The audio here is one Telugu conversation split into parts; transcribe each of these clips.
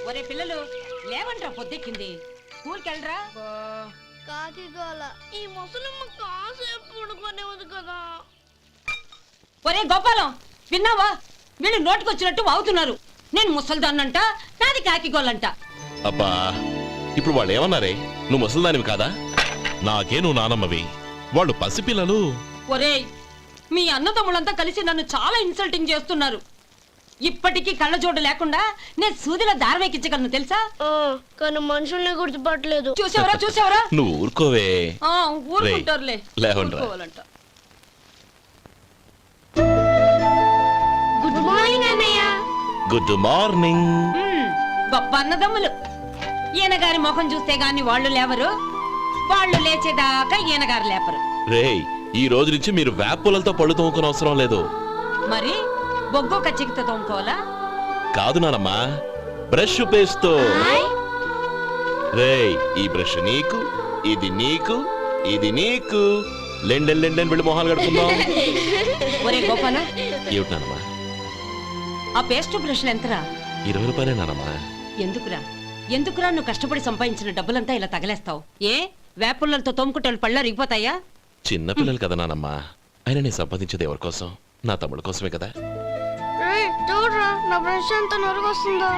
ఒరే పిల్లలు లేవంట్రా, పొద్దెక్కింది. స్కూల్కి వెళ్ళరా. కాకి గోల ఈ ముసలమ్మ కాసేపు పడుకోనేవద్దు కదా. ఒరే గోపాలం, విన్నావా? వీళ్ళు నోటికొచ్చినట్టు వాగుతున్నారు. నేను ముసల్దాన్నంట, నాది కాకిగోలంట. అబ్బా, ఇప్పుడు వాళ్ళు ఏమన్నారే? నువ్వు ముసల్దానివి కాదా? నాకే నువ్వు నానమ్మవి, వాళ్ళు పసిపిల్లలు. ఒరే, మీ అన్నదమ్ములంతా కలిసి నన్ను చాలా ఇన్సల్టింగ్ చేస్తున్నారు. ఇప్పటికీ కళ్ళజోడు లేకుండా నేను సూదిలో దారం ఎక్కించగలను తెలుసా? కానీ మనుషుల్ని గుర్తుపట్టలేదు. చూసావరా చూసావరా? నువ్వు ఊరుకోవే. ఊరుకుంటారులే. లేవండ్రా. గుడ్ మార్నింగ్ అన్నయ్య. Good morning. గొప్ప అన్నదమ్ములు. ఈయనగారి ముఖం చూస్తే గాని వాళ్ళు లేవరు, వాళ్ళు లేచేదాకా ఈయనగారు లేపరు. రేయ్, ఈ రోజు నుంచి మీరు వేపులతో పళ్ళు తోముకునే అవసరం లేదు. మరి బొగ్గు కచ్చికితో తోముకోవాలా? కాదు నానమ్మా, బ్రష్ పేస్తో. రేయ్, ఈ బ్రష్ నీకు, ఇది నీకు, ఇది నీకు. లెండెన్ లెండెన్ వెళ్ళి మొహాలు కడుకుందాం. ఒరే గోపాల, ఏమిటి నానమ్మా? ఆ పేస్ట్ బ్రష్లు ఎంతరా? 20 రూపాయలే నానమ్మా. ఎందుకురా ఎందుకురా నువ్వు కష్టపడి సంపాదించిన డబ్బులంతా ఇలా తగలేస్తావు? ఏ వేపుల్లలతో తోముకుంటే వాళ్ళు పళ్ళ రిగిపోతాయా? చిన్న పిల్లలు కదా నానమ్మా. అయినా నేను సంపాదించేది ఎవరి కోసం? నా తమ్ముడు కోసమే కదా. చూడరా, నా బ్రష్ ఎంత నొరగొస్తుందో.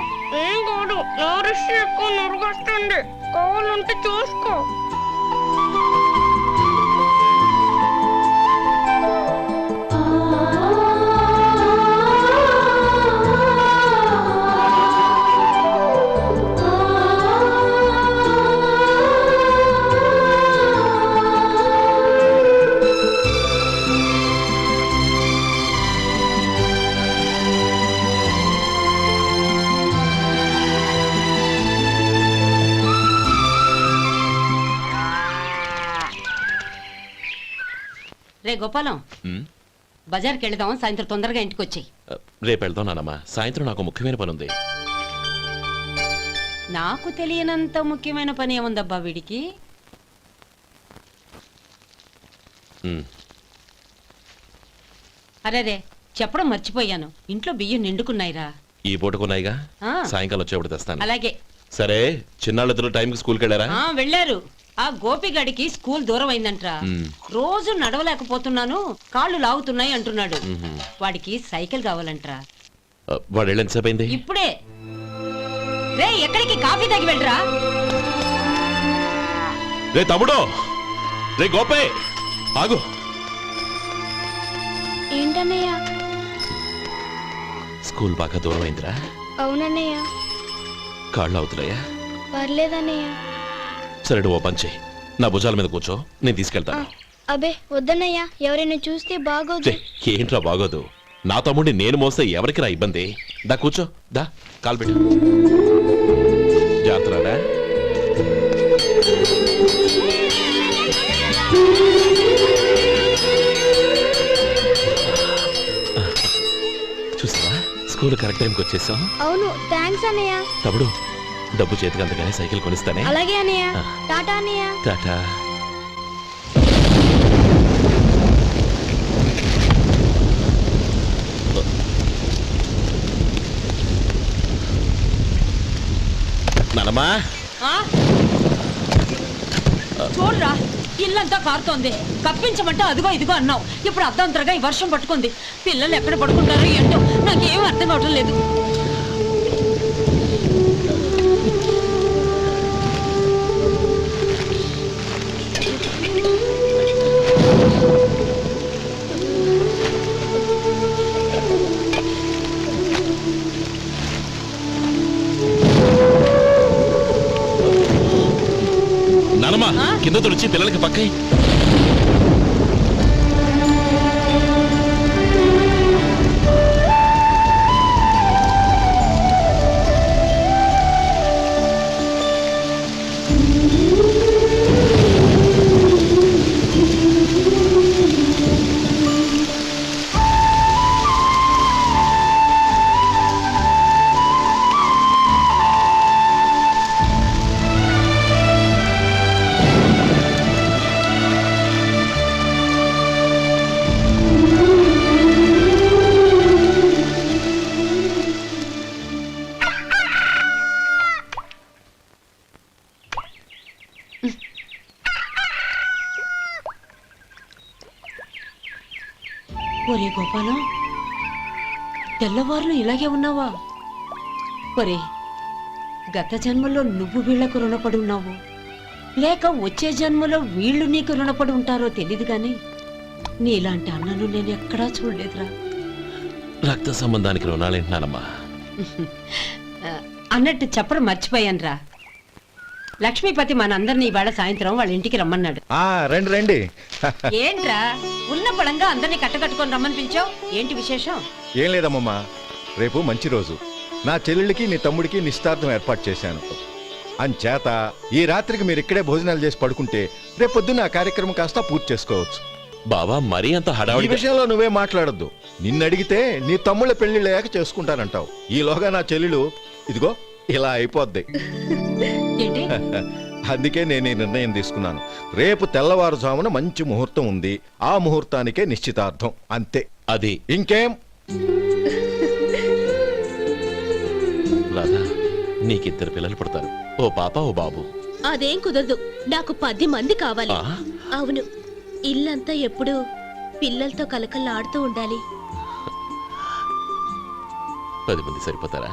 ఏం కాదు, నా బ్రష్ ఎక్కువ నొరగొస్తుంది. కావాలంటే చూసుకో. రే గోపాలం, బజార్కి వెళదాం. సాయంత్రం తొందరగా ఇంటికి వచ్చాయి. రేపు వెళ్దాం నానమ్మా. సాయంత్రం నాకు ముఖ్యమైన పని ఉంది. నాకు తెలియనంత ముఖ్యమైన పని ఏముందబ్బా వీడికి? అరే చెప్పడం మర్చిపోయాను, ఇంట్లో బియ్యం నిండుకున్నాయిరా. ఈ పూటకున్నాయిగా, సాయంకాలం వచ్చేప్పుడు తెస్తాను. అలాగే. సరే, చిన్నాళ్ళిద్దరు టైంకి స్కూల్కి వెళ్ళారా? వెళ్ళారు. ఆ గోపిగడికి స్కూల్ దూరం అయిందంట్రా. రోజు నడవలేకపోతున్నాను, కాళ్ళు లాగుతున్నాయి అంటున్నాడు. వాడికి సైకిల్ కావాలంట్రా. వాడు వెళ్ళి ఎంతసేపు అయింది? ఇప్పుడే. రే, ఎక్కడికి? కాఫీ తాగి వెళ్ళరా. రే తమ్ముడు, రే గోపే, ఆగు. ఏంటన్నయ్య? స్కూల్ బాగా దూరం అయిందిరా. అవునన్నయ్య. కాళ్ళు అవుతున్నాయా? పర్లేదన్నయ్య. సరే, ఓ పని చెయ్యి, నా భుజాల మీద కూర్చో, నేను తీసుకెళ్తాను. అబే వద్దన్నయ్య, ఎవరైనా చూస్తే బాగోదు. ఏంట్రా బాగోదు? నా తమ్ముడిని నేను మోస్తే ఎవరికి రా ఇబ్బంది? దా కూర్చో, దా కాలు పెట్టు. జాగ్రత్తరా. చూసావా, స్కూల్ కరెక్ట్ టైంకి వచ్చేసాం. అవును, థ్యాంక్స్ అన్నయ్య. తమ్ముడు, డబ్బు చేతికి అందుకనే సైకిల్ కొనిస్తానే. అలాగే అన్నయ్య. టాటా అన్నయ్య. టాటా. నానమ్మా, చూడరా, ఇల్లంతా కారుతోంది. కప్పించమంటే అదిగో ఇదిగో అన్నావు, ఇప్పుడు అర్ధంతరగా ఈ వర్షం పట్టుకుంది. పిల్లలు ఎక్కడ పడుకుంటారో ఏంటో నాకేం అర్థం కావటం లేదు. నానమ్మా, కింద తుడిచి పిల్లలకి పక్కై. గోపాలం, తెల్లవారులు ఇలాగే ఉన్నావా? ఒరే, గత జన్మలో నువ్వు వీళ్లకు రుణపడి ఉన్నావు, లేక వచ్చే జన్మలో వీళ్ళు నీకు రుణపడి ఉంటారో తెలీదు గాని నీలాంటి అన్నను నేను ఎక్కడా చూడలేదురా. రక్త సంబంధానికి రుణాలేంటున్నానమ్మా. అన్నట్టు చెప్పడం మర్చిపోయానురా. లక్ష్మీపతి మనందరినీ ఇవాళ సాయంత్రం వాళ్ళ ఇంటికి రమ్మన్నాడు. రండి రండి. ఏంట్రా ఉన్న బలంగా అందరినీ కట్టకట్టుకొని రమ్మని పిలిచావు? ఏంటి విశేషం? ఏం లేదమ్మమ్మా, రేపు మంచి రోజు. నా చెల్లెళ్ళకి నీ తమ్ముడికి నిశ్చితార్థం ఏర్పాటు చేశాను. అంచేత ఈ రాత్రికి మీరు ఇక్కడే భోజనాలు చేసి పడుకుంటే రేపు పొద్దున్న ఆ కార్యక్రమం కాస్త పూర్తి చేసుకోవచ్చు. బావా, మరీ అంత ఈ హడావిడి విషయంలో నువ్వే మాట్లాడొద్దు. నిన్ను అడిగితే నీ తమ్ముళ్ళ పెళ్లిళ్ళయ్యాక చేసుకుంటానంటావు. ఈలోగా నా చెల్లెలు ఇదిగో ఇలా అయిపోద్ది. ఏంటి? అందుకే నేను ఈ నిర్ణయం తీసుకున్నాను. రేపు తెల్లవారుజామున మంచి ముహూర్తం ఉంది. ఆ ముహూర్తానికే నిశ్చితార్థం, అంతే. అది ఇంకేం? రాధా, నీకిద్దరు పిల్లలు పుడతారు, ఓ పాప ఓ బాబు. అదేం కుదరదు, నాకు 10 మంది కావాలి. ఆ? అవును, ఇల్లంతా ఎప్పుడు పిల్లలతో కలకల్లాడుతూ ఉండాలి. 10 మంది సరిపోతారా?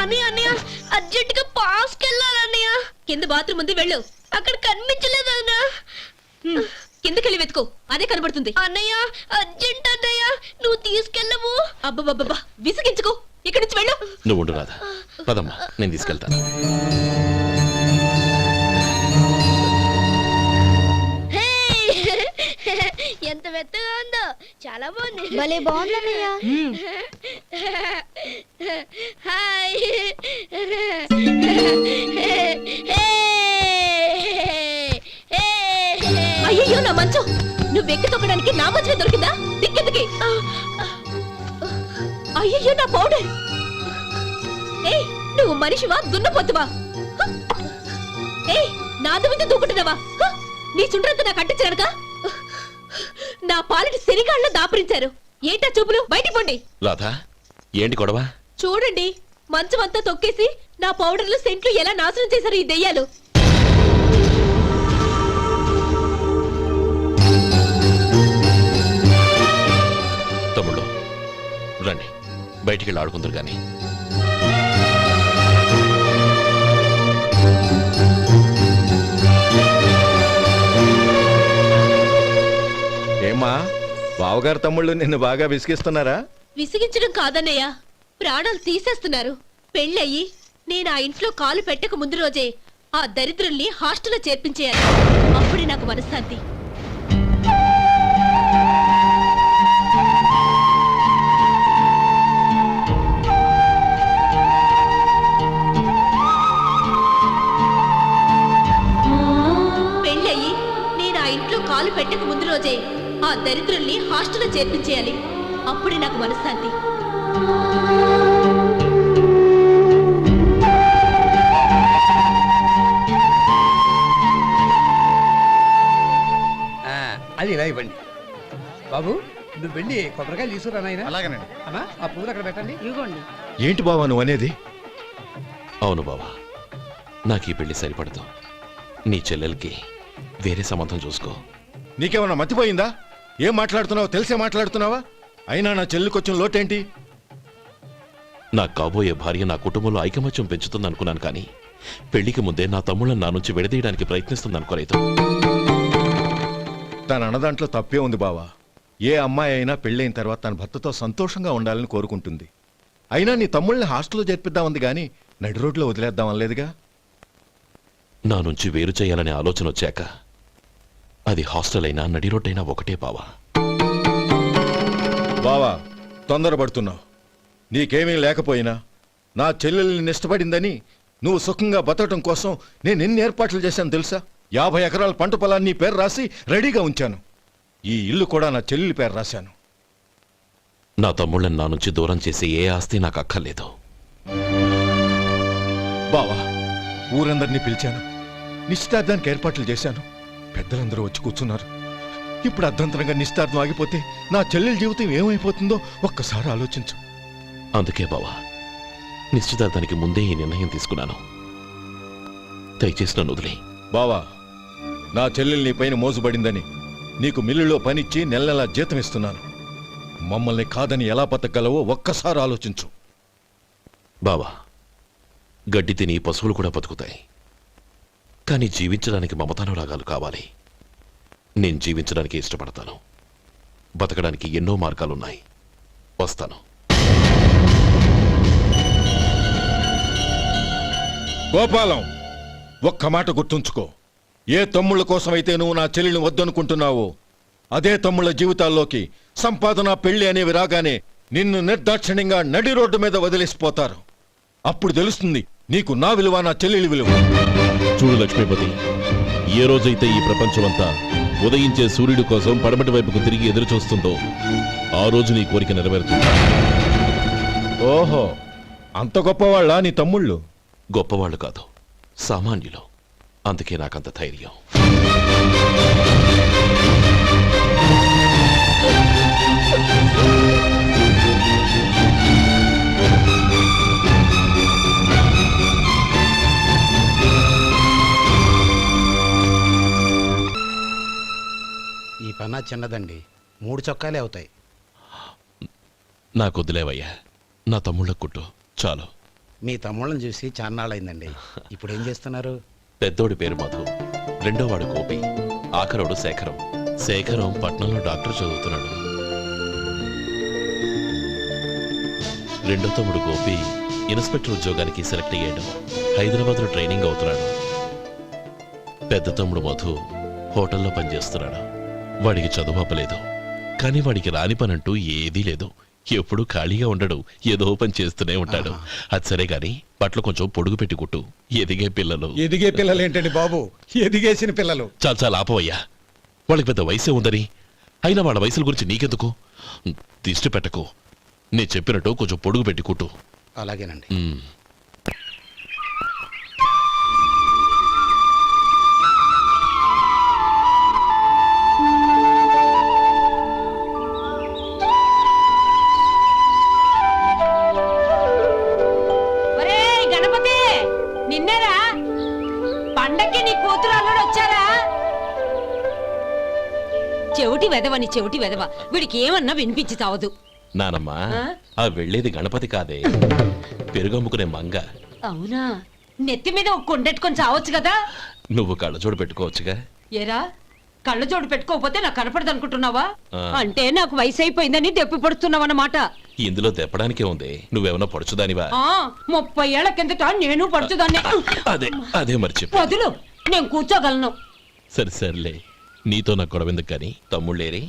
అన్నయ్య అన్నయ్య, అర్జెంట్ గా పాస్కి వెళ్ళాలన్నయ్య. కింద బాత్రూమ్ ఉంది, వెళ్ళు. అక్కడ కనిపించలేదు అన్న. కిందకెళ్ళి వెతుకో, అదే కనబడుతుంది. అన్నయ్య అర్జెంట్ అన్నయ్య, నువ్వు తీసుకెళ్ళవు. అబ్బబ్బబ్బా, విసిగించుకో, ఇక్కడి నుంచి వెళ్ళు. నువ్వు ఉండు రాధా, పదమ్మా, నేను తీసుకెళ్తాను. ఎంత మెత్తగా ఉందో, చాలా బాగుంది. భలే బాగుంది అన్నయ్య. హాయ్. అయ్యో నా మంచం, నువ్వు ఎక్కి తొక్కడానికి నా మంచమే దొరికిందా? దిక్కెందుకి? అయ్యో నా పౌడర్. ఏయ్, నువ్వు మనిషివా దున్నపోతువా? ఏయ్, నా దుమ్మితో దూకుంటున్నావా? నీ చుండ్రంతా నాకు అంటించగలక? నా పాలిటి శనిగాళ్ళ దాపురించారు. ఏంటా చూపులు? బయటికి పోండి. రాధా, ఏంటి గొడవ? చూడండి, మంచం అంతా తొక్కేసి నా పౌడర్లు సెంట్లు ఎలా నాశనం చేశారు ఈ దెయ్యాలు. తమ్ముళ్ళు రండి, బయటికి వెళ్ళి ఆడుకుందరు గాని. ఏమ్మా, బావగారు తమ్ముళ్ళు నిన్ను బాగా విసిగిస్తున్నారా? విసిగించడం కాదన్నయ్య, ప్రాణాలు తీసేస్తున్నారు. పెళ్ళయి నేను ఆ ఇంట్లో కాలు పెట్టక ముందు రోజే ఆ దరిద్రుల్ని హాస్టల్లో చేర్పించేయాలి. అప్పుడే నాకు మనశ్శాంతి. పెళ్ళయి నేను ఆ ఇంట్లో కాలు పెట్టక ముందు రోజే ఆ దరిద్రుల్ని హాస్టల్లో చేర్పించేయాలి. అప్పుడే నాకు మనశ్శాంతి. అది ఇలా ఇవ్వండి బాబు. నువ్వు వెళ్ళి కొబ్బరికాయలు తీసుకురా నాయనా. అలాగేనండి. అమ్మా, ఆ పూలు అక్కడ పెట్టండి. ఇవ్వండి. ఏంటి బావా నువ్వు అనేది? అవును బావా, నాకు ఈ పెళ్లి సరిపడదు. నీ చెల్లెలకి వేరే సంబంధం చూసుకో. నీకేమన్నా మతిపోయిందా? ఏం మాట్లాడుతున్నావో తెలిసే మాట్లాడుతున్నావా? అయినా నా చెల్లికొచ్చిన లోటేంటి? నా కాబోయే భార్య నా కుటుంబంలో ఐకమత్యం పెంచుతుంది అనుకున్నాను, కానీ పెళ్లికి ముందే నా తమ్ముళ్ళని నా నుంచి విడదీయడానికి ప్రయత్నిస్తుంది అనుకోలేదు. తన అన్నదాంట్లో తప్పే ఉంది బావా. ఏ అమ్మాయి అయినా పెళ్ళైన తర్వాత తన భర్తతో సంతోషంగా ఉండాలని కోరుకుంటుంది. అయినా నీ తమ్ముళ్ళని హాస్టల్లో చేర్పిద్దామంది కానీ నడి రోడ్లో వదిలేద్దామనలేదుగా. నా నుంచి వేరు చేయాలనే ఆలోచన వచ్చాక అది హాస్టల్ అయినా నడి రోడ్డైనా ఒకటే బావా. బావా, తొందరపడుతున్నావు. నీకేమీ లేకపోయినా నా చెల్లెల్ని ఇష్టపడిందని నువ్వు సుఖంగా బతకటం కోసం నేను ఎన్ని ఏర్పాట్లు చేశాను తెలుసా? 50 ఎకరాల పంట పొలాన్ని నీ పేరు రాసి రెడీగా ఉంచాను. ఈ ఇల్లు కూడా నా చెల్లెలి పేరు రాశాను. నా తమ్ముళ్ళని నా నుంచి దూరం చేసే ఏ ఆస్తి నాకు అక్కర్లేదు. బావా, ఊరందరినీ పిలిచాను. నిశ్చితార్థానికి ఏర్పాట్లు చేశాను. పెద్దలందరూ వచ్చి కూర్చున్నారు. ఇప్పుడు అర్ధంతరంగా నిశ్చితార్థం ఆగిపోతే నా చెల్లెలి జీవితం ఏమైపోతుందో ఒక్కసారి ఆలోచించు. అందుకే బావా, నిశ్చితార్థానికి ముందే ఈ నిర్ణయం తీసుకున్నాను. దయచేసి నన్ను వదిలే. బావా, నా చెల్లెలు నీ పైన మోసుబడిందని నీకు మిల్లులో పనిచ్చి నెల నెలా జీతం ఇస్తున్నాను. మమ్మల్ని కాదని ఎలా బతకగలవో ఒక్కసారి ఆలోచించు. బావా, గడ్డి తిని పశువులు కూడా బతుకుతాయి. కానీ జీవించడానికి మమతానురాగాలు కావాలి. నేను జీవించడానికి ఇష్టపడతాను. బతకడానికి ఎన్నో మార్గాలున్నాయి. వస్తాను. గోపాలం, ఒక్క మాట గుర్తుంచుకో. ఏ తమ్ముళ్ళ కోసమైతే నువ్వు నా చెల్లిని వద్దనుకుంటున్నావో అదే తమ్ముళ్ళ జీవితాల్లోకి సంపాదన, పెళ్లి అనేవి రాగానే నిన్ను నిర్దాక్షిణ్యంగా నడి రోడ్డు మీద వదిలేసిపోతారు. అప్పుడు తెలుస్తుంది నీకు నా విలువ, నా చెల్లెలి విలువ. చూడు లక్ష్మీపతి, ఏ రోజైతే ఈ ప్రపంచమంతా ఉదయించే సూర్యుడి కోసం పడమటి వైపుకు తిరిగి ఎదురు చూస్తుందో ఆ రోజు నీ కోరిక నెరవేరుతుంది. ఓహో, అంత గొప్పవాళ్ళ నీ తమ్ముళ్ళు? గొప్పవాళ్ళు కాదు, సామాన్యులు. అందుకే నాకంత ధైర్యం. ఈ పన్నా చిన్నదండి, 3 చొక్కాలే అవుతాయి. నాకొద్దులేవయ్యా, నా తమ్ముళ్ళ కుట్టు చాలు. మీ తమ్ముళ్ళని చూసి చాన్నాళ్ళైందండి. ఇప్పుడు ఏం చేస్తున్నారు? పెద్దోడి పేరు మధు, రెండోవాడు గోపి, ఆఖరోడు శేఖరం. శేఖరం పట్నంలో డాక్టర్ చదువుతున్నాడు. రెండో తమ్ముడు గోపి ఇన్స్పెక్టర్ ఉద్యోగానికి సెలెక్ట్ అయ్యాడు. హైదరాబాద్లో ట్రైనింగ్ అవుతున్నాడు. పెద్ద తమ్ముడు మధు హోటల్లో పనిచేస్తున్నాడు. వాడికి చదువు అప్పలేదు, కానీ వాడికి రాని పనంటూ ఏదీ లేదు. ఎప్పుడూ ఖాళీగా ఉండడు, ఏదో పని చేస్తూనే ఉంటాడు. అది సరే గాని బట్టలు కొంచెం పొడుగు పెట్టి కుట్టు. ఎదిగే పిల్లలు. ఎదిగే పిల్లలు ఏంటండి బాబు, ఎదిగేసిన పిల్లలు. చాలా చాలా ఆపవయ్యా, వాళ్ళకి పెద్ద వయసే ఉందని. అయినా వాళ్ళ వయసుల గురించి నీకెందుకు? దిష్టి పెట్టకు. నేను చెప్పినట్టు కొంచెం పొడుగు పెట్టి కుట్టు. అలాగేనండి. ఒరేయ్ గణపతి, నిన్నేరా? పండక్కి నీ కూతురు అల్లుడు వచ్చారా? చెవిటి వెదవని చెవిటి వెదవ, వీడికి ఏమన్నా వినిపించి తావదు. నానమ్మా, ఆ వెళ్ళేది గణపతి కాదే, పెరుగమ్ముకునే మంగ. అవునా? నెత్తి మీద ఒక కొండెట్టుకొని చావచ్చు కదా. నువ్వు కళ్ళజోడు పెట్టుకోవచ్చుగా. ఏరా, కళ్ళ జోడు పెట్టుకోకపోతే నాకు కనపడదు అనుకుంటున్నావా? ఆ. అంటే నాకు వయసు అయిపోయిందని దెప్పి పడుతున్నావన్నమాట. ఇందులో తెప్పడానికే ఉంది. నువ్వేమన్నా పడుచుదానివా? 30 ఏళ్ల కిందట నేను పడుచుదాన్ని. అదే అదే మరి చెప్పు. వదులు, నేను కూర్చోగలను. సరే సర్లే, నీతో నాకు గొడవ ఎందుకు కానీ. తమ్ముళ్ళేరి?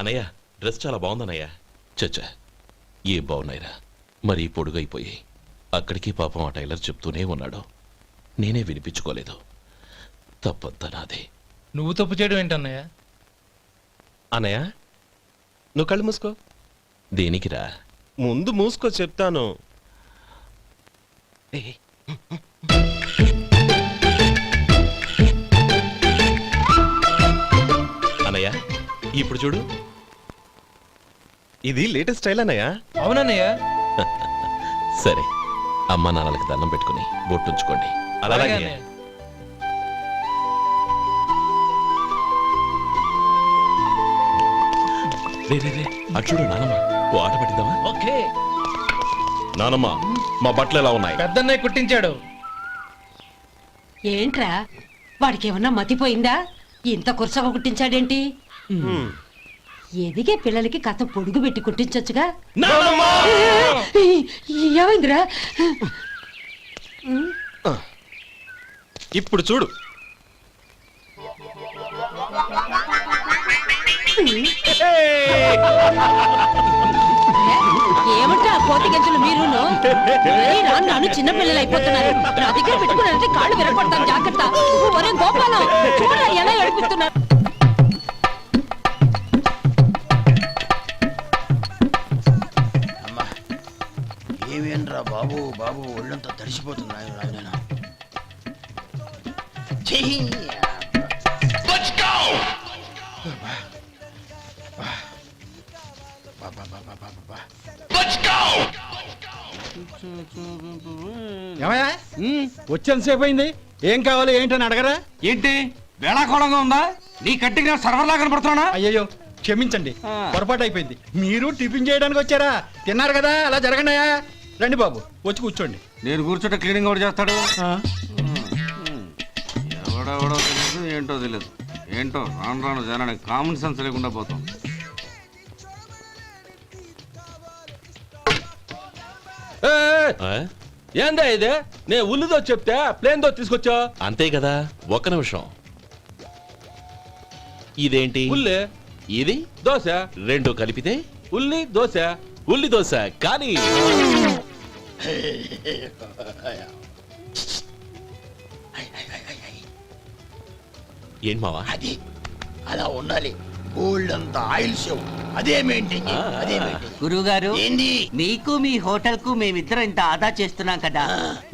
అనయ్య, డ్రెస్ చాలా బాగుందన్నయ్య. చచ్చా, ఏ బాగున్నాయిరా, మరీ పొడుగైపోయి. అక్కడికి పాపం ఆ టైలర్ చెప్తూనే ఉన్నాడు, నేనే వినిపించుకోలేదు. తప్పంతా నాదే. నువ్వు తప్పు చేయడం ఏంటన్నయ్య? అనయ్య, నువ్వు కళ్ళు మూసుకో. దేనికిరా? ముందు మూసుకో చెప్తాను. అనయ్య, ఇప్పుడు చూడు. ఇది లేటెస్ట్ స్టైల్ అన్నయ్య. అవునన్నయ్య. సరే, అమ్మా నాన్నలకి దండం పెట్టుకుని బొట్టుంచుకోండి. అలాగే. అన్నయ్య. రే రే రే, అటు చూడు నానమ్మ, ఓ ఆట పట్టిద్దామా? ఓకే. నానమ్మ, మా బట్టలు ఎలా ఉన్నాయి? పెద్దన్నయ్య కుట్టించాడు. ఏంట్రా, వాడికి ఏమన్నా మతిపోయిందా? ఇంత కుర్చగా కుట్టించాడేంటి? ఎదిగే పిల్లలకి కథ పొడుగు పెట్టి కుట్టించొచ్చుగా. ఏమైందిరా? ఇప్పుడు చూడు. ఏమంటే ఆ కోతి గంజలు మీరును నన్ను చిన్న పిల్లలు అయిపోతున్నారు. నా దగ్గర పెట్టుకున్నారంటే కాళ్ళు విరగొడతాను, జాగ్రత్త. ఒరే గోపాలం, చూడరా ఎలా ఏడిపిస్తున్నారు. ఏమేంట్రా బాబు, బాబు ఒళ్ళంతా తడిసిపోతుంది. బాబా ఏమయ్యా వచ్చేంతసేపు అయింది, ఏం కావాలి ఏంటని అడగరా? ఏంటి వేళాకోళంగా ఉందా? నీ కట్టిగా సర్వర్లా కనపడుతున్నా? అయ్యయ్యో క్షమించండి, పొరపాటు అయిపోయింది. మీరు టిఫిన్ చేయడానికి వచ్చారా? తిన్నారు కదా, అలా జరగండియా. రండి బాబు, వచ్చి కూర్చోండి. నేను కూర్చుంటే క్లీనింగ్ కూడా చేస్తాడు. ఎవడెవడో తెలియదు, ఏంటో తెలియదు. ఏంటో రాను రాను జనానికి కామన్ సెన్స్ లేకుండా పోతాం. ఆ? ఏందా ఇదే? నే ఉల్లిదో చెప్తే ప్లేన్ దో తీసుకొచ్చా. అంతే కదా, ఒక్క నిమిషం. ఇదేంటి? ఉల్లి ఇది దోశ, రెండు కలిపితే ఉల్లి దోశ. ఉల్లి దోశ. కానీ ఏంటి మావా? అది అలా ఉండాలి. గోల్డ్ అంత ఆయిల్ షో అదే మెయింటైన్ అదే మెయింటైన్. గురువుగారు, ఏంది? మీకు మీ హోటల్ కు మేమిద్దరం ఇంత ఆదా చేస్తున్నాం కదా,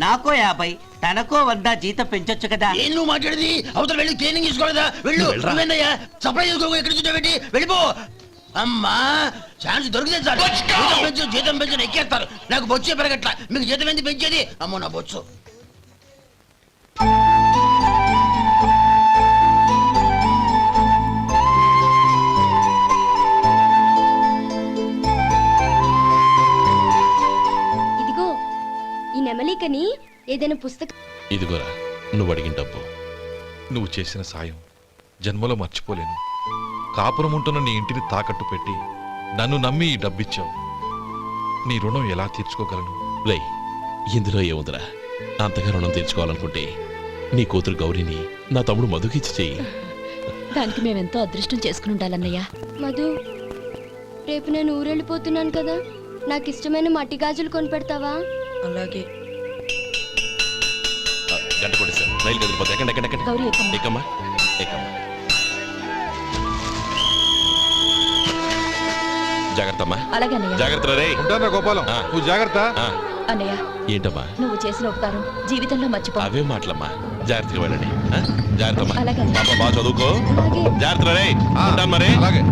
నాకో 50 తనకో 100 జీతం పెంచొచ్చు కదా. ఏం నువ్వు మాట్లాడేది? అవతల వెళ్ళి ట్రైనింగ్ తీసుకోలేదా? వెళ్ళు. నువ్వేందయ్యా సప్లై చేసుకో, ఎక్కడ చూడబెట్టి వెళ్ళిపో. అమ్మా ఛాన్స్ దొరికితే చాలు. జీతం పెంచు ఎక్కేస్తారు. నాకు బొచ్చే పెరగట్ల, మీకు జీతం ఎందుకు పెంచేది? అమ్మో నా బొచ్చు. ఇదిగో ఈ నెమలికని ఏదైనా పుస్తకం. ఇదిగోరా, నువ్వు అడిగిన డబ్బు. నువ్వు చేసిన సాయం జన్మలో మర్చిపోలేను. కాపురం ఉంటున్న నీ ఇంటిని తాకట్టు పెట్టి నన్ను నమ్మి ఈ డబ్బిచ్చావు. నీ రుణం ఎలా తీర్చుకోగలను? రేయ్, ఇందులో ఏముందిరా? అంతగా రుణం తీర్చుకోవాలనుకుంటే నీ కూతురు గౌరీని నా తమ్ముడు మధుకిచ్చి చెయ్యి. దానికి మేమెంతో అదృష్టం చేసుకుని ఉండాలన్నయ్య. మధు, రేపు నేను ఊరెళ్ళిపోతున్నాను కదా, నాకు ఇష్టమైన మట్టి గాజులు కొనిపెడతావా? అలాగే. గంట కొట్టేశారు, రైలు కదిలిపోతే. ఎక్కండి ఎక్కండి ఎక్కండి. గౌరీ, ఎక్కమ్మా. ఎక్కమ్మా ఎక్కమ్మా. జాగ్రత్త అమ్మా. అలాగే అన్నయ్య. జాగ్రత్త రే. ఉంటానా గోపాలం, ఆ. నువ్వు జాగ్రత్త. అన్నయ్య, ఏంటమ్మా నువ్వు చేసిన ఉపకారం జీవితంలో మర్చిపో. అవే మాటలమ్మా. జాగ్రత్తగా వెళ్ళండి. జాగ్రత్త అమ్మా. అలాగే. పాప బాగా చదువుకో. అలాగే. జాగ్రత్త రే. ఆ, ఉంటాను మరి. అలాగే.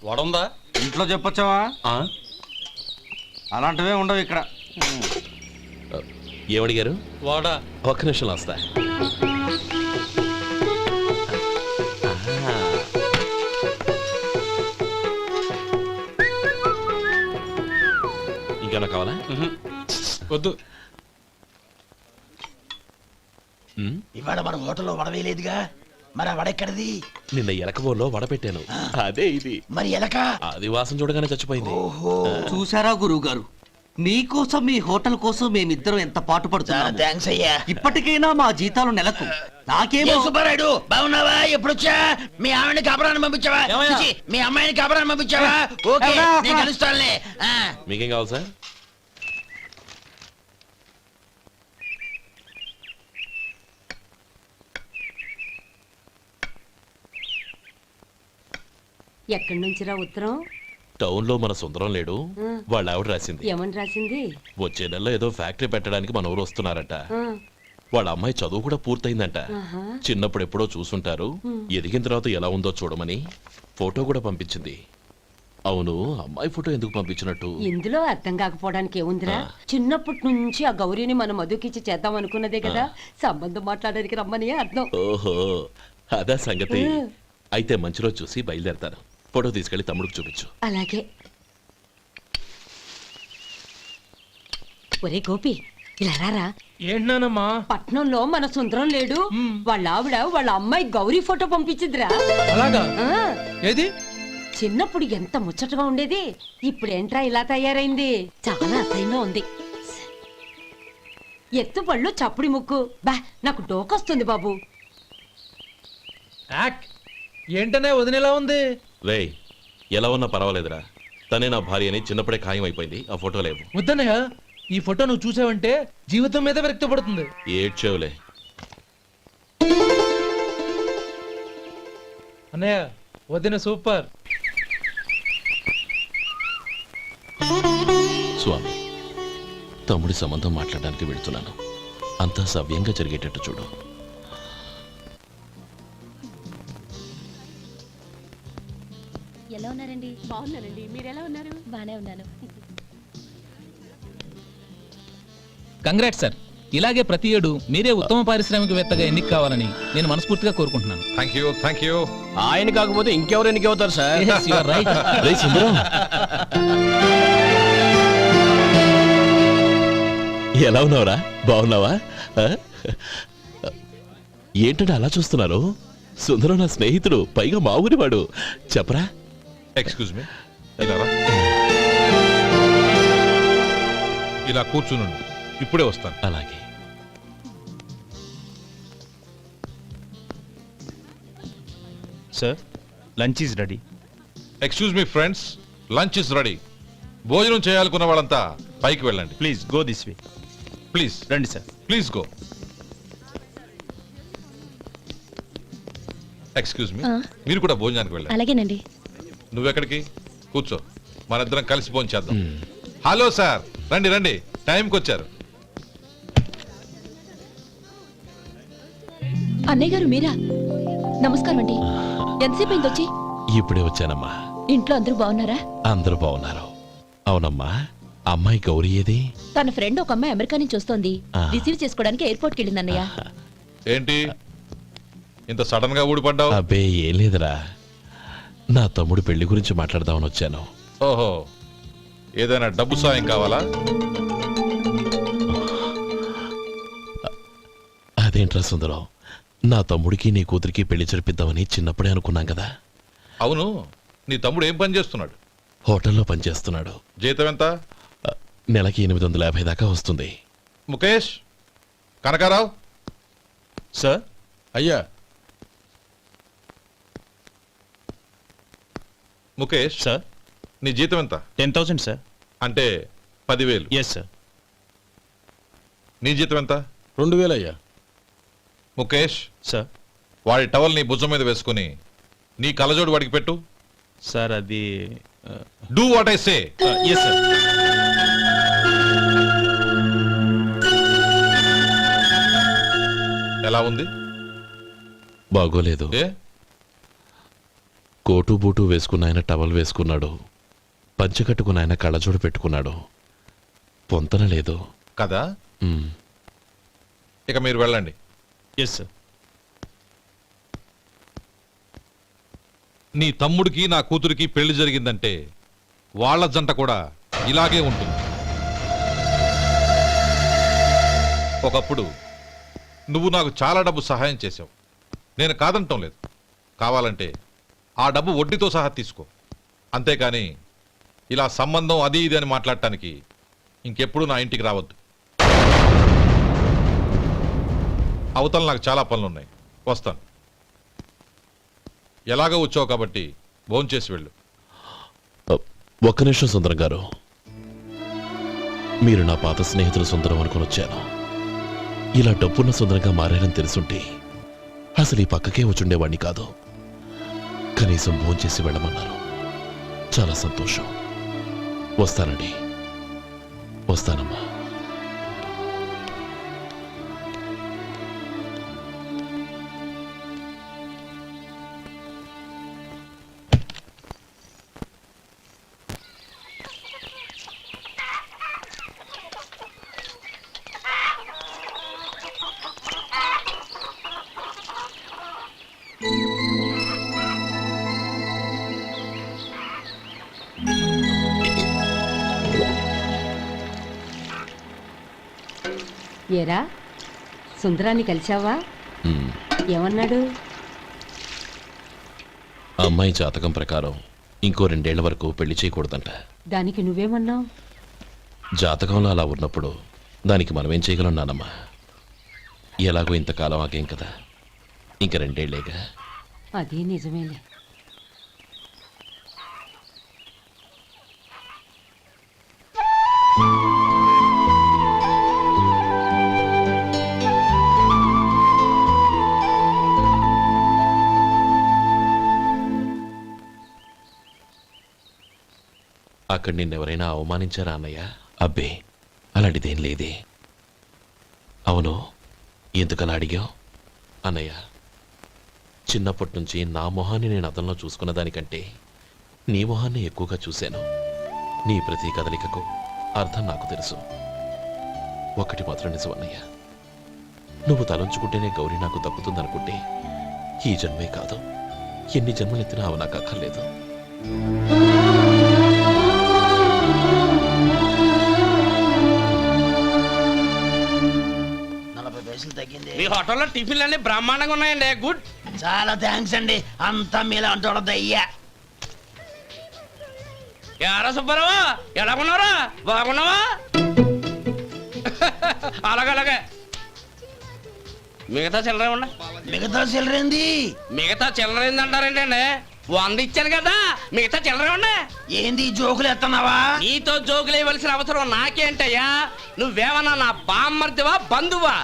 వడుందా? ఇంట్లో చెప్పొచ్చావా? అలాంటివే ఉండవు ఇక్కడ. ఏమడిగారు? వాడా ఒక్క నిమిషంలో వస్తా. ఇంకేమన్నా కావాలా? వద్దు. ఇవాళ మన హోటల్లో వడవేయలేదుగా, మరి ఆ వడెక్కడిది? నిన్న ఎలకబోలో వడపెట్టాను, అదే ఇది. మరి ఎలక? అది వాసన చూడగానే చచ్చిపోయింది. చూసారా గురువుగారు, మీకోసం మీ హోటల్ కోసం మేమిద్దరం ఎంత పాటు పడుతున్నాం. థ్యాంక్స్ అయ్యా. ఇప్పటికైనా మా జీతాలు నెలకు నాకేమో. సుబ్బారాయుడు బాగున్నావా? ఎప్పుడొచ్చా? మీ ఆవిడని కాపురాన్ని పంపించావా? చిచి, మీ అమ్మాయిని కాపురాన్ని పంపించావా? ఓకే, నేను కలుస్తానులే. మీకేం కావాలి సార్? ఎక్కడి నుంచిరా ఉత్తరం? టౌన్ లో మన సుందరం లేడు, వాళ్ళ ఆవిడ రాసింది. ఏమని రాసింది? వచ్చే నెలలో ఏదో ఫ్యాక్టరీ పెట్టడానికి మన ఊరు వస్తున్నారట. వాళ్ళ అమ్మాయి చదువు కూడా పూర్తయిందంట. చిన్నప్పుడు ఎప్పుడో చూసుంటారు, ఎదిగిన తర్వాత ఎలా ఉందో చూడమని ఫోటో కూడా పంపించింది. అవును, అమ్మాయి ఫోటో ఎందుకు పంపించినట్టు? ఇందులో అర్థం కాకపోవడానికి ఏముందిరా? చిన్నప్పటి నుంచి ఆ గౌరీని మనం మధుకిచ్చి చేద్దాం అనుకున్నదే కదా, సంబంధం మాట్లాడడానికి రమ్మని అర్థం. ఓహో, అదా సంగతి. అయితే మంచి రోజు చూసి బయలుదేరతాను. ఫోటో తీసుకెళ్లి తమ్ముడికి చూపించు. అలాగే. ఒరే గోపి, ఇలా రారా. ఏంటన్నానమ్మా? పట్నంలో మన సుందరం లేడు, వాళ్ళ ఆవిడ వాళ్ళ అమ్మాయి గౌరీ ఫోటో పంపించిద్దిరా. అలాగా? ఆ, ఏది? చిన్నప్పుడు ఎంత ముచ్చటగా ఉండేది, ఇప్పుడేంట్రా ఇలా తయారైంది? చాలా అసహ్యంగా ఉంది. ఎత్తుపళ్ళు చప్పుడి ముక్కు, బా నాకు డోకొస్తుంది బాబు. ఏంటనే వదినేలా ఉంది? రేయ్, ఎలా ఉన్నా పర్వాలేదురా, తనే నా భార్య అని చిన్నప్పుడే ఖాయం అయిపోయింది. ఆ ఫోటో లేవు. వద్దన్నయ్య, ఈ ఫోటో నువ్వు చూసావంటే జీవితం మీద విరక్తి పడుతుంది. ఏడ్చేవులే. అన్నయ్య వదిన సూపర్. స్వామి, తమ్ముడి సంబంధం మాట్లాడడానికి వెళ్తున్నాను. అంతా సవ్యంగా జరిగేటట్టు చూడు. ఎలా ఉన్నారండి? బాగున్నానండి. మీరు ఎలా ఉన్నారు? బానే ఉన్నాను. Congrats sir. ఇలాగే ప్రతి ఏడు మీరే ఉత్తమ పారిశ్రామికవేత్తగా ఎన్నిక కావాలని నేను మనస్ఫూర్తిగా కోరుకుంటున్నాను. Thank you. ఆయన కాకపోతే ఇంకెవరు ఎన్నిక అవుతారు sir? Yes, you are right. రేయ్ సుందరం, ఎలా ఉన్నావురా? బాగున్నావా? ఆ? ఏంటంటే అలా చూస్తున్నారు? సుందరం నా స్నేహితుడు, పైగా మా ఊరివాడు. చెప్పరా? ఎక్స్క్యూజ్ మీ, ఇలా రా. ఇలా కూర్చునుండు, ఇప్పుడే వస్తాను. అలాగే. Sir, lunch is ready. Excuse me friends, lunch is ready. భోజనం చేయాలనుకున్న వాళ్ళంతా పైకి వెళ్ళండి. Please go this way. Please రండి sir. Please go. Excuse me, మీరు కూడా భోజనానికి వెళ్ళండి. అలాగేనండి. నువ్వెక్కడికి? కూర్చో, మనిద్దరం కలిసి భోజనం చేద్దాం. హలో సార్, రండి రండి, టైంకి వచ్చారు. అన్నయ్య గారు మీరా? నమస్కారం అండి. ఎంతసేపు అయింది వచ్చి? ఇప్పుడే వచ్చానమ్మా. ఇంట్లో అందరూ బాగున్నారా? అందరూ బాగున్నారు. అవునమ్మా, అమ్మాయి గౌరీ ఏది? తన ఫ్రెండ్ ఒక అమ్మాయి అమెరికా నుంచి వస్తోంది. రిసీవ్ చేసుకోవడానికి ఎయిర్పోర్ట్కి వెళ్ళింది అన్నయ్య. ఏంటి ఇంత సడన్ గా ఊడిపడ్డావు? అబ్బే ఏం లేదురా, నా తమ్ముడు పెళ్లి గురించి మాట్లాడదామని వచ్చాను. ఓహో, ఏదైనా డబ్బు సాయం కావాలా? అదేంట్రా సుందరం, నా తమ్ముడికి నీ కూతురికి పెళ్లి జరిపిద్దామని చిన్నప్పుడే అనుకున్నాం కదా. అవును, నీ తమ్ముడు ఏం పని చేస్తున్నాడు? హోటల్లో పనిచేస్తున్నాడు. జీతం ఎంత? నెలకి 850 దాకా వస్తుంది. ముఖేష్, కనకారావు. సార్. అయ్యా. ముఖేష్ సార్. నీ జీతం ఎంత? 10,000 సార్. అంటే 10,000. Yes sir. నీ జీతం ఎంత? 2,000 అయ్యా. ముఖేష్ సార్. వాడి టవల్ నీ భుజం మీద వేసుకుని నీ కలజోడు వాడికి పెట్టు. సార్ అది do what I say. Yes sir. ఎలా ఉంది? బాగోలేదు. ఏ? కోటు బూటు వేసుకున్న ఆయన టవల్ వేసుకున్నాడు, పంచె కట్టుకున్న ఆయన కళ్ళజోడు పెట్టుకున్నాడు. పొంతన లేదు కదా. ఇక మీరు వెళ్ళండి. Yes sir. నీ తమ్ముడికి నా కూతురికి పెళ్లి జరిగిందంటే వాళ్ళ జంట కూడా ఇలాగే ఉంటుంది. ఒకప్పుడు నువ్వు నాకు చాలా డబ్బు సహాయం చేసావు, నేను కాదంటం లేదు. కావాలంటే ఆ డబ్బు వడ్డీతో సహా తీసుకో. అంతేకాని ఇలా సంబంధం అది ఇది అని మాట్లాడటానికి ఇంకెప్పుడు నా ఇంటికి రావద్దు. అవతల నాకు చాలా పనులున్నాయి, వస్తాను. ఎలాగో వచ్చావు కాబట్టి భోంచేసి వెళ్ళు. ఒక్క నిమిషం సుందరం గారు, మీరు నా పాత స్నేహితులు సుందరం అనుకుని వచ్చాను. ఇలా డబ్బున్న సుందరంగా మారారని తెలుసుంటే అసలు ఈ పక్కకే వచ్చుండేవాడిని కాదు. కనీసం భోంచేసి వెళ్ళమన్నారు, చాలా సంతోషం. వస్తానండి. వస్తానమ్మా. ఏరా, సుందరాన్ని కలిశావా? ఏమన్నాడు? అమ్మాయి జాతకం ప్రకారం ఇంకో 2 ఏళ్ల వరకు పెళ్లి చేయకూడదంట. దానికి నువ్వేమన్నావు? జాతకంలో అలా ఉన్నప్పుడు దానికి మనమేం చేయగలం నానమ్మా? ఎలాగో ఇంతకాలం ఆగేం కదా, ఇంక 2 ఏళ్లేగా. అది నిజమేలే. అక్కడ నిన్నెవరైనా అవమానించారా అన్నయ్య? అబ్బే, అలాంటిదేం లేదే. అవును, ఎందుకలా అడిగావు? అన్నయ్య, చిన్నప్పటి నుంచి నా మొహాన్ని నేను అతనిలో చూసుకున్న దానికంటే నీ మొహాన్ని ఎక్కువగా చూశాను. నీ ప్రతి కదలికకు అర్థం నాకు తెలుసు. ఒకటి మాత్రం నిజం అన్నయ్య, నువ్వు తలంచుకుంటేనే గౌరీ నాకు దక్కుతుందనుకుంటే ఈ జన్మే కాదు, ఎన్ని జన్మలెత్తినా అవి నాకు అక్కర్లేదు. మీ హోటల్లో టిఫిన్లు అన్ని బ్రహ్మాండంగా ఉన్నాయండి. గుడ్, చాలా థ్యాంక్స్ అండి. అంతా మీలా అంటోడద్దయ్యా. యారా సుబ్బారావు, ఎలా ఉన్నారా? బాగున్నావా? అలాగే మిగతా చిల్లర ఉన్నా. మిగతా చిల్లరేంది? మిగతా చిల్లరేంది అంటారండి అండి. 100 ఇచ్చాను కదా, మిగతా చిల్లరే ఉన్నా. ఏంది జోకులు ఎత్తన్నావా? నీతో జోకులు వేయవలసిన అవసరం నాకేంటయ్యా? నువ్వేమన్నా నా బామ్మర్దివా, బంధువా?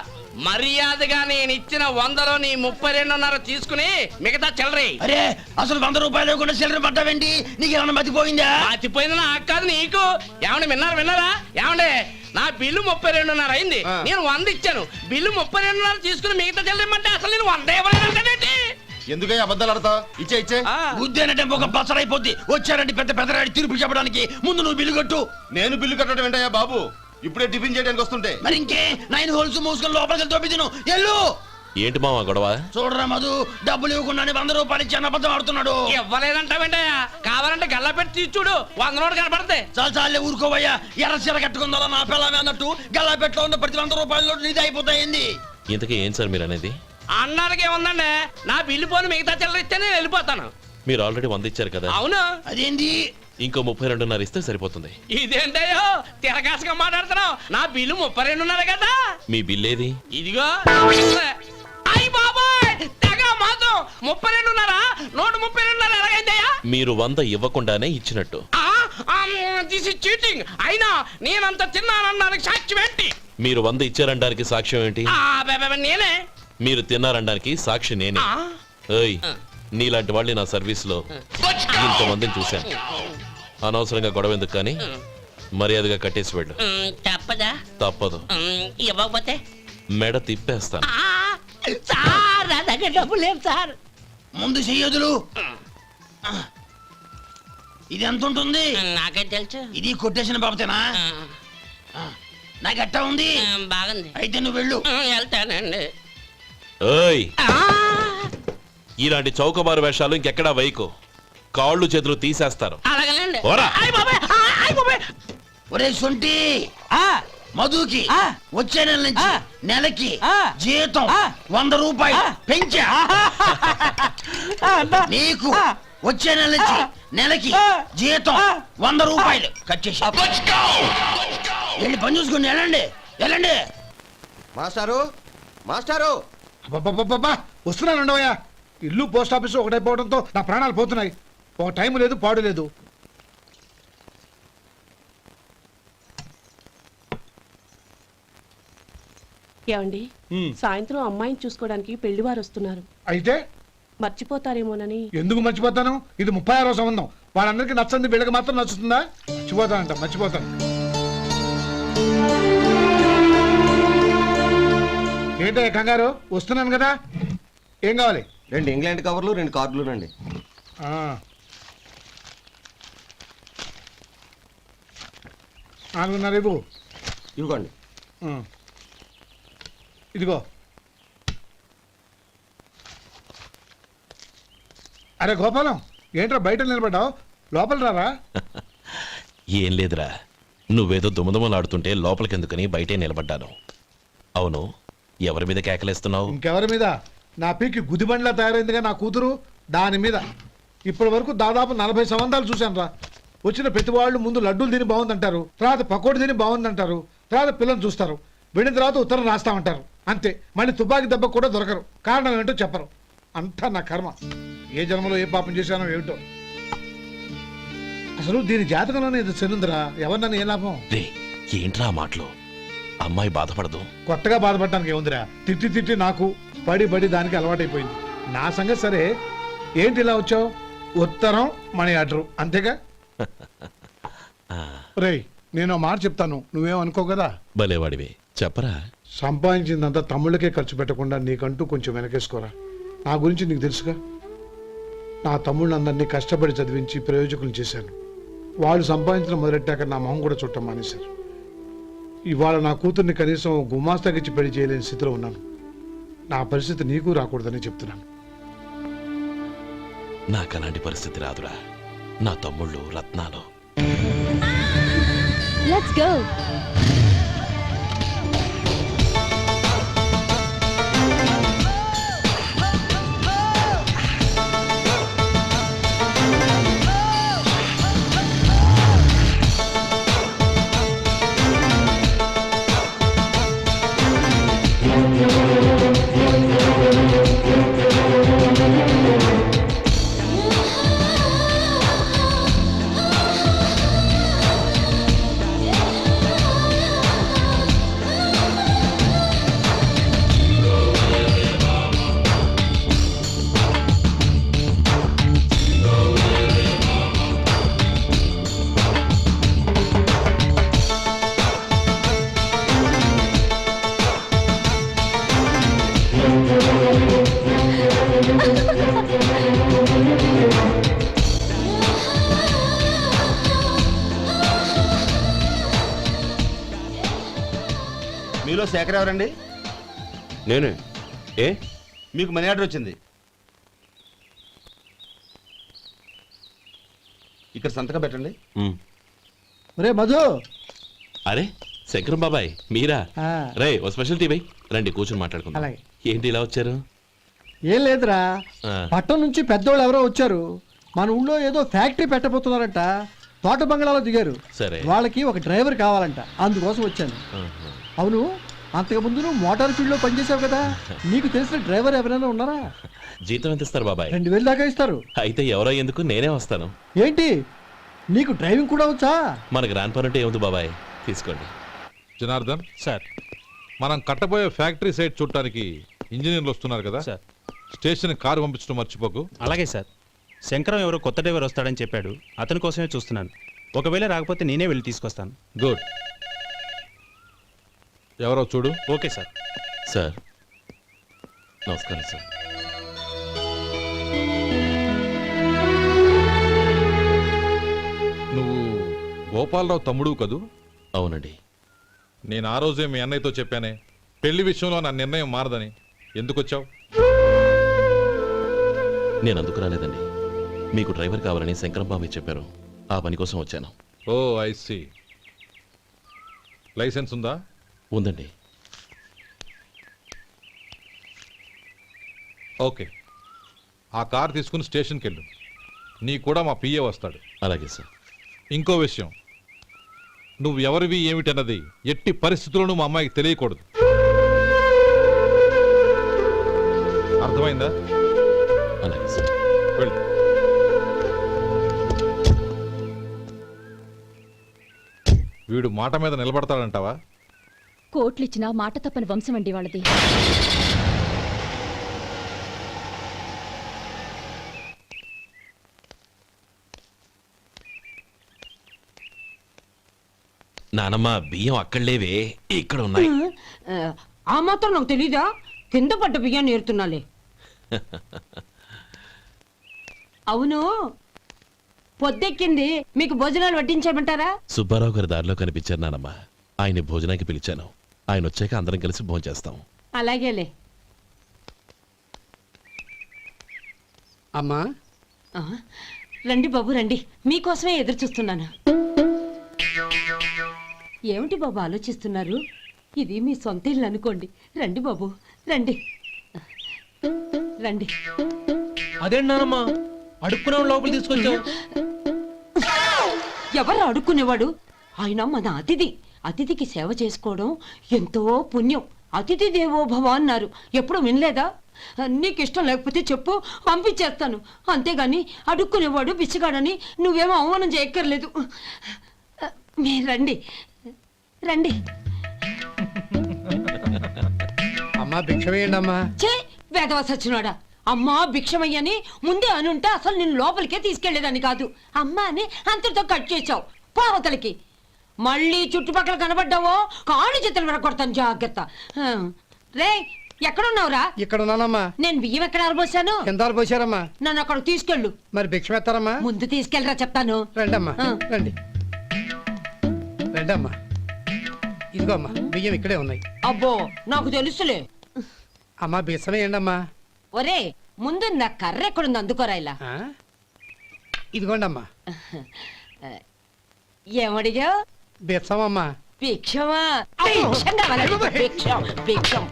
మర్యాదగా నేను ఇచ్చిన 100లో నీ 32.5 తీసుకుని మిగతా చిల్లరే. అరే, అసలు 100 రూపాయలు కూడా చిల్లర పడ్డావేంటి? నీకేమన్నా మతిపోయిందా? మతిపోయింది నాకు కాదు, నీకు. ఏమండి విన్నారా? ఏమండే, నా బిల్లు 32.5 అయింది. నేను 100 ఇచ్చాను. బిల్లు 32.5 తీసుకుని మిగతా చిల్లరేమంటే అసలు నేను 100 ఇవ్వలేదంటే ఎందుకయ్యా అబద్ధాలు ఆడతా? ఇచ్చే బుద్ధేనంటే ఒక బసరైపోద్ది. వచ్చారంటే పెద్ద పెద్దరాడి తీర్పు చెప్పడానికి ముందు నువ్వు బిల్లు కట్టు. నేను బిల్లు కట్టడం ఏంటయ్యా బాబు? ఇప్పుడే టిఫిన్ చేయడానికి వస్తుంటే. మరి ఇంకే 9 హోల్స్ మూసుకొని లోపలికి తోపి తిను. ఎల్లు. ఏంటి మావా గొడవ? చూడరా మధు, డబ్బులు ఇవ్వకుండా 100 రూపాయలు ఇచ్చి అబద్ధం ఆడుతున్నాడు. ఇవ్వలేదంటావేంటయ్యా? కావాలంటే గల్లా పెట్టి తీసి చూడు, 100 నోటు కనపడతాయి. చాలే ఊరుకోవయ్యా. ఎర్ర చీర కట్టుకుందా నా పిల్లమే అన్నట్టు గల్లా పెట్టులో ఉన్న ప్రతి 100 రూపాయలు నీది అయిపోతాయింది. ఇంతకీ ఏం సార్ మీరు అనేది? అన్నానికి ఏముందండి, నా బిల్లు పోను మిగతా చిల్లర ఇస్తే నేను వెళ్ళిపోతాను. మీరు ఆల్రెడీ 100 ఇచ్చారు కదా. అవును. అదేంటి? ఇంకో 32.5 ఇస్తే సరిపోతుంది. ఇదేంటయ్యో తిరగాసుగా మాట్లాడుతున్నావు? నా బిల్లు 32.5 కదా. మీ బిల్ ఏది? ఇదిగో. అయ్య బాబాయ్, తెగ మాతో 32.5 నోటు 32.5 ఎలాగైందయ్యా? మీరు 100 ఇవ్వకుండానే ఇచ్చినట్టు. This is cheating. అయినా నేనంత తిన్నానన్నానికి సాక్ష్యం ఏంటి? మీరు 100 ఇచ్చారనడానికి సాక్ష్యం ఏంటి? నేనే. మీరు తిన్నారనడానికి సాక్షి నేనే. ఏయ్, నీలాంటి వాళ్ళని నా సర్వీస్ లో ఇంతమందిని చూశాను. అనవసరంగా గొడవ ఎందుకు కానీ మర్యాదగా కట్టేసి వెళ్ళు. తప్పదా? తప్పదు. ఇవ్వకపోతే మెడ తిప్పేస్తాను. సార్, నా దగ్గర డబ్బు లేవు సార్. ముందు చెయ్యదులు. ఇది ఎంత ఉంటుంది? నాకే తెలుసు. ఇది కొట్టేసిన బాబతేనా? నాకు అట్టా ఉంది. బాగుంది. అయితే నువ్వు వెళ్ళు. వెళ్తానండి. ఏయ్, ఇలాంటి చౌకబారు వేషాలు ఇంకెక్కడా వైకు. కాళ్ళు చేతులు తీసేస్తారు. ఒరే సొంటి, మధుకి వచ్చే నెల నుంచి నెలకి జీతం 100 రూపాయలు పెంచా. నీకు వచ్చే నెల నుంచి నెలకి జీతం 100 రూపాయలు కట్ చేసి వెళ్ళి పని చూసుకుని వెళ్ళండి. మాస్టారు వస్తున్నాను ఉండవయ్యా. ఇల్లు పోస్ట్ ఆఫీసు ఒకటైపోవడంతో నా ప్రాణాలు పోతున్నాయి. ఒక టైం లేదు, పాడు లేదు. ఏమండి, సాయంత్రం అమ్మాయిని చూసుకోవడానికి పెళ్లివారు వస్తున్నారు. అయితే మర్చిపోతారేమోనని. ఎందుకు మర్చిపోతాను? ఇది 36వ సంబంధం. వాళ్ళందరికీ నచ్చంది వీళ్ళకి మాత్రం నచ్చుతుందా? మర్చిపోతాను. ఏంటయ్యా కంగారు? వస్తున్నాను కదా. ఏం కావాలి? 2 ఇంగ్లాండ్ కవర్లు, 2 కార్డులు రండి. ఇవ్వు. ఇవ్వండి. ఇదిగో. అరే గోపాలం, ఏంట్రా బయట నిలబడ్డావు? లోపల రారా. ఏం లేదురా, నువ్వేదో దుమదుమలాడుతుంటే లోపలికెందుకని బయటే నిలబడ్డాను. అవును, ఎవరి మీద కేకలేస్తున్నావు? ఇంకెవరి మీద? నా పీకి గుదిబండ్లా తయారైందిగా నా కూతురు, దాని మీద. ఇప్పటి వరకు దాదాపు 40 సంబంధాలు చూశాను రా. వచ్చిన ప్రతి వాళ్ళు ముందు లడ్డూలు తిని బాగుందంటారు, తర్వాత పకోడి తిని బాగుందంటారు, తర్వాత పిల్లలు చూస్తారు, వెళ్ళిన తర్వాత ఉత్తరం రాస్తామంటారు. అంతే, మళ్ళీ తుపాకి దెబ్బ కూడా దొరకరు. కారణం ఏంటో చెప్పరు. అంతా నా కర్మ. ఏ జన్మలో ఏ పాపం చేశానో ఏమిటో. అసలు దీని జాతకంలోనే ఇది చెందుందిరా. ఎవరినన్నా ఏ లాభం? ఏంట్రా మాటలు? అమ్మాయి బాధపడదు. కొత్తగా బాధపడటానికి ఏముందిరా? తిట్టి నాకు పడి దానికి అలవాటైపోయింది. నా సంగతి సరే, ఏంటి ఇలా వచ్చావు? ఉత్తరం మనీ ఆర్డర్ అంతేగా. రేయ్ నేను మాట చెప్తాను, నువ్వేం అనుకో కదా. భలేవాడివే, చెప్పరా. సంపాదించిందంతా తమ్ముళ్ళకే ఖర్చు పెట్టకుండా నీకంటూ కొంచెం వెనకేసుకోరా. నా గురించి నీకు తెలుసుగా, నా తమ్ముళ్ళందరినీ కష్టపడి చదివించి ప్రయోజకులు చేశాను. వాళ్ళు సంపాదించడం మొదలెట్టాక నా మొహం కూడా చుట్టం మానేశారు. ఇవాళ నా కూతుర్ని కనీసం గుమాస్తాకిచ్చి పెళ్లి చేయలేని స్థితిలో ఉన్నాను. నా పరిస్థితి నీకు రాకూడదని చెప్తున్నాను. నాకు అలాంటి పరిస్థితి రాదురా. నా తమ్ముళ్ళు రత్నాలు. Let's go. మీలో శేఖర్ ఎవరండి? నేనే. ఏ మీకు మనీ ఆర్డర్ వచ్చింది. ఇక్కడ సంతకం పెట్టండి. రే మధు, అరే శంకరం బాబాయ్ మీరా? రే ఓ స్పెషల్ టీ బై రండి కూర్చొని మాట్లాడుకుందాం. అలాగే. ఏంటి ఇలా వచ్చారు? ఏం లేదురా, ఆ, పట్టణం నుంచి పెద్దోళ్ళు ఎవరో వచ్చారు. మన ఊళ్ళో ఏదో ఫ్యాక్టరీ పెట్టబోతున్నారంట. తోట బంగ్లాలో దిగారు. సరే. వాళ్ళకి ఒక డ్రైవర్ కావాలంట, అందుకోసం వచ్చాను. ఆహా. అవును, అంతకు ముందు నువ్వు మోటార్ ఫీల్డ్ లో పనిచేసావు కదా, నీకు తెలిసిన డ్రైవర్ ఎవరైనా ఉన్నారా? జీతం ఎంత ఇస్తారు బాబాయ్? 2000 దాకా ఇస్తారు. అయితే ఎవరో ఎందుకు, నేనే వస్తాను. ఏంటి, నీకు డ్రైవింగ్ కూడా వచ్చా? మనకు రాని పని అంటే ఏముంది బాబాయ్, తీసుకోండి. జనార్దన్, సార్. మనం కట్టబోయే ఫ్యాక్టరీ సైట్ చూడటానికి ఇంజనీర్లు వస్తున్నారు కదా. సార్. స్టేషన్ కారు పంపించడం మర్చిపోకు. అలాగే సార్. శంకరం ఎవరో కొత్త డ్రైవర్ వస్తాడని చెప్పాడు, అతని కోసమే చూస్తున్నాను. ఒకవేళ రాకపోతే నేనే వెళ్ళి తీసుకొస్తాను. గుడ్. ఎవరో చూడు. Okay sir. సార్ నమస్కారం సార్. నువ్వు గోపాలరావు తమ్ముడు కదూ? అవునండి. నేను ఆ రోజే మీ అన్నయ్యతో చెప్పానే, పెళ్లి విషయంలో నా నిర్ణయం మారదని. ఎందుకు వచ్చావు? నేను అందుకు రాలేదండి. మీకు డ్రైవర్ కావాలని శంకరం బాబాయ్ చెప్పారు, ఆ పని కోసం వచ్చాను. ఓ ఐ సీ. లైసెన్స్ ఉందా? ఉందండి. ఓకే, ఆ కార్ తీసుకుని స్టేషన్కి వెళ్ళు. నీ కూడా మా పిఏ వస్తాడు. అలాగే సార్. ఇంకో విషయం, నువ్వు ఎవరివి ఏమిటన్నది ఎట్టి పరిస్థితుల్లోనూ మా అమ్మాయికి తెలియకూడదు. అర్థమైందా? అలాగే సార్. వెళ్ళు. వీడు మాట మీద నిలబడతాడంటావా? కోట్లిచ్చినా మాట తప్పని వంశం అండి వాళ్ళది. నానమ్మ బియ్యం అక్కడలేవే, ఇక్కడ ఉన్నాయి. ఆ మాత్రం నాకు తెలీదా? కింద పడ్డ బియ్యాన్ని ఏరుతున్నాలే. అవును, పొద్దెక్కింది, మీకు భోజనాలు వడ్డించమంటారా? సుబ్బారావు గారి దారిలో కనిపించారు నానమ్మ. ఆయన భోజనానికి పిలిచాను. ఆయన వచ్చాక అందరం కలిసి భోజనం చేస్తాం. అలాగేలే. అమ్మా, ఆ, రండి బాబు రండి, మీకోసమే ఎదురు చూస్తున్నాను. ఏమిటి బాబు ఆలోచిస్తున్నారు? ఇది మీ సొంత ఇల్లు అనుకోండి. రండి బాబు రండి రండి. అదేంటమ్మా అడుక్కునే లోపల తీసుకొచ్చావు? ఎవరు అడుక్కునేవాడు? ఆయన మన అతిథి. అతిథికి సేవ చేసుకోవడం ఎంతో పుణ్యం. అతిథి దేవో భవ అన్నారు, ఎప్పుడు వినలేదా? నీకు ఇష్టం లేకపోతే చెప్పు, పంపించేస్తాను. అంతేగాని అడుక్కునేవాడు బిచ్చగాడని నువ్వేమో అవమానం చేయక్కర్లేదు. మీరు రండి రండి. అమ్మా భిక్ష వేయండి అమ్మా. చే వేదవ సచ్చినాడా, అమ్మా భిక్షమయ్యని ముందే అనుంటే అసలు నిన్ను లోపలికే తీసుకెళ్లేదని కాదు. అమ్మా అని అంతటితో కట్ చేసావు. పోవతలకి మళ్ళీ చుట్టుపక్కల కనబడ్డావో కాళ్ళు చేతులు విరగొడతాను జాగ్రత్త. రే ఎక్కడున్నావురా? ఇక్కడ ఉన్నానమ్మా. నేను బియ్యం ఎక్కడ ఆరబోసాను? ఎంత పోసారమ్మా? నన్ను అక్కడ తీసుకెళ్ళు. మరి భిక్ష పెడతారమ్మా? ముందు తీసుకెళ్ళరా చెప్తాను. రండమ్మా రండి రండమ్మా. ఇదిగో అమ్మా బియ్యం ఇక్కడే ఉన్నాయి. అబ్బో నాకు తెలుసులే. అమ్మా బిసమే ఏంటమ్మా? ఒరే ముందు నా కర్ర ఎక్కడుంది అందుకోరా ఇలా. ఇదిగోండి అమ్మా. ఏమడిగా? బిసమమ్మా. భిక్షమా? భిక్షం కావాలండి. భిక్షం భిక్షం.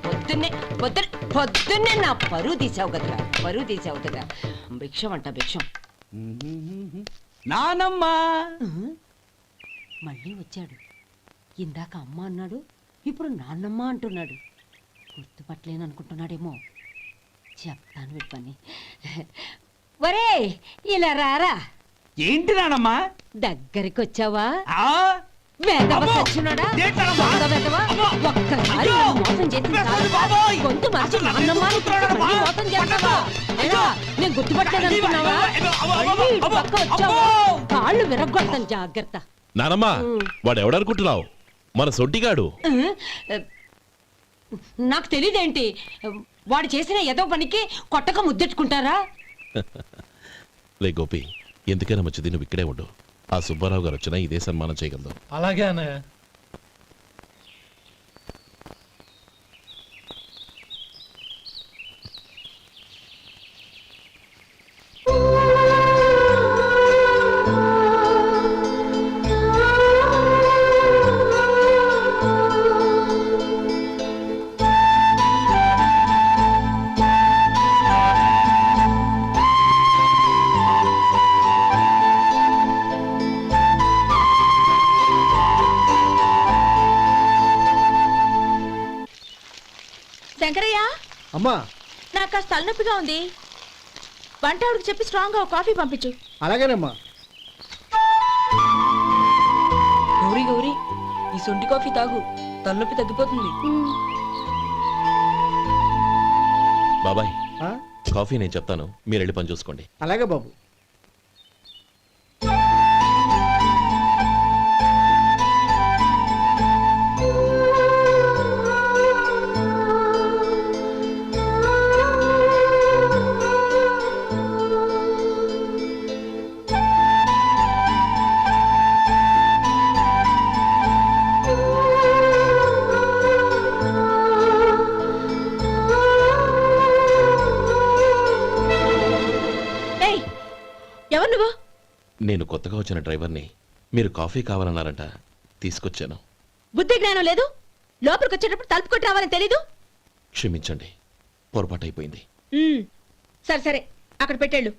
పొద్దున్నే నా పరువు తీసావు కదరా. భిక్షం అంట భిక్షం. నానమ్మా మళ్ళీ వచ్చాడు. ఇందాక అమ్మ అన్నాడు, ఇప్పుడు నాన్నమ్మ అంటున్నాడు. గుర్తుపట్టలేను అనుకుంటున్నాడేమో. చెప్తాను వీడి పని. ఒరే ఇలా రారా. ఏంటి నానమ్మా? దగ్గరికి వచ్చావా? ఆ? వేదవ అమ్మో! సచ్చినోడా? ఏంటమ్మా? దొంగ వేదవ? అమ్మో! ఒక్కసారి అయ్యో! నన్ను మోసం చేసింది చాలు. బాబోయ్! గొంతు మార్చి నాన్నమ్మ అనుకున్నాడు, మళ్ళీ మోసం చేస్తావా? ఎలా? నేను గుర్తుపట్టలేదు అనుకున్నావా? మళ్ళీ ఇటు పక్క వచ్చావా? కాళ్ళు విరగ్గొడతాను జాగ్రత్త. నానమ్మా వాడు ఎవడనుకుంటున్నావు? మన సొంటిగాడు. నాకు తెలియదేంటి? వాడు చేసిన ఏదో పనికి కొట్టక ముద్దెట్టుకుంటారా? లే గోపి, ఎందుకైనా మంచిది నువ్వు ఇక్కడే ఉండు. ఆ సుబ్బారావు గారు వచ్చినా ఇదే సన్మానం చేయగలదు. అలాగే అన్నయ్య. శంకరయ్య, అమ్మా నాకు కాస్త తలనొప్పిగా ఉంది. వంట ఆవిడకి చెప్పి స్ట్రాంగ్ గా కాఫీ పంపించు. అలాగేనమ్మా. గౌరీ గౌరీ, ఈ సొంటి కాఫీ తాగు, తలనొప్పి తగ్గిపోతుంది. బాబాయ్ ఆ? కాఫీ నేను చెప్తాను, మీరు వెళ్ళి పని చూసుకోండి. అలాగే బాబు. ఎవరు నువ్వు? నేను కొత్తగా వచ్చిన డ్రైవర్ని. మీరు కాఫీ కావాలన్నారంట, తీసుకొచ్చాను. బుద్ధి జ్ఞానం లేదు. లోపలికి వచ్చేటప్పుడు తలుపు కొట్టి రావాలని తెలీదు. క్షమించండి, పొరపాటు అయిపోయింది. సరే సరే, అక్కడ పెట్టేళ్ళు.